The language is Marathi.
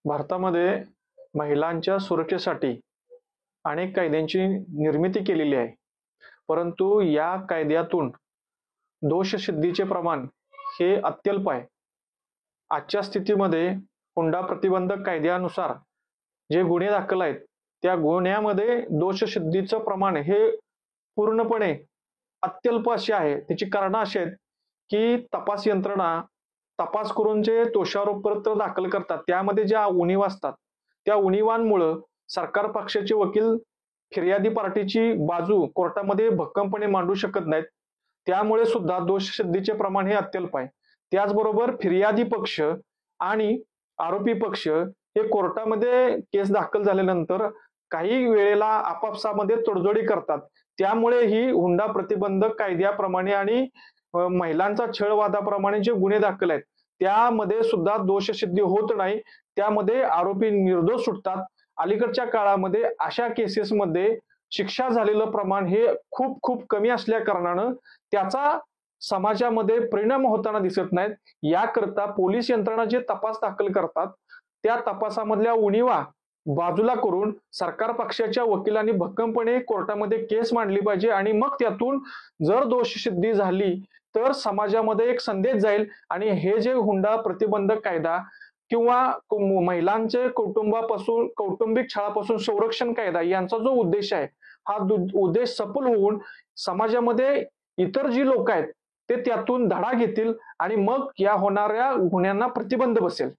भारतामध्ये महिलांच्या सुरक्षेसाठी अनेक कायद्यांची निर्मिती केलेली आहे. परंतु या कायद्यातून दोषसिद्धीचे प्रमाण हे अत्यल्प आहे. आजच्या स्थितीमध्ये हुंडा प्रतिबंधक कायद्यानुसार जे गुन्हे दाखल आहेत, त्या गुन्ह्यामध्ये दोषसिद्धीचं प्रमाण हे पूर्णपणे अत्यल्प असे आहे. त्याची कारणं अशी आहेत, की तपास यंत्रणा तपास करून जे दोषारोपपत्र दाखल करतात, त्यामध्ये ज्या उणीवा असतात, त्या उणीवांमुळं सरकार पक्षाचे वकील फिर्यादी पार्टीची बाजू कोर्टामध्ये भक्कमपणे मांडू शकत नाहीत. त्यामुळे सुद्धा दोषसिद्धीचे प्रमाण हे अत्यल्प आहे. त्याचबरोबर फिर्यादी पक्ष आणि आरोपी पक्ष हे कोर्टामध्ये केस दाखल झाल्यानंतर काही वेळेला आपापसामध्ये तडजोडी करतात. त्यामुळे ही हुंडा प्रतिबंधक कायद्याप्रमाणे आणि महिलांचा छळवादाप्रमाणे जे गुन्हे दाखल आहेत, त्यामध्ये सुद्धा दोषसिद्धी होत नाही. त्यामध्ये आरोपी निर्दोष सुटतात. अलीकडच्या काळामध्ये अशा केसेसमध्ये शिक्षा झालेलं प्रमाण हे खूप खूप कमी असल्या कारणानं त्याचा समाजामध्ये परिणाम होताना दिसत नाहीत. याकरता पोलीस यंत्रणा जे तपास दाखल करतात, त्या तपासामधल्या उणीवा बाजूला करून सरकार पक्षाच्या वकिलांनी भक्कमपणे कोर्टामध्ये केस मांडली पाहिजे आणि मग त्यातून जर दोषसिद्धी झाली तर समाजामध्ये एक संदेश जाईल आणि हे जे हुंडा प्रतिबंधक कायदा किंवा महिलांचे कौटुंबिक छळापासून संरक्षण कायदा यांचा जो उद्देश आहे, हा उद्देश सफल होऊन समाजामध्ये इतर जी लोक आहेत ते त्यातून धडा घेतील आणि मग या होणाऱ्या गुन्ह्यांना प्रतिबंध बसेल.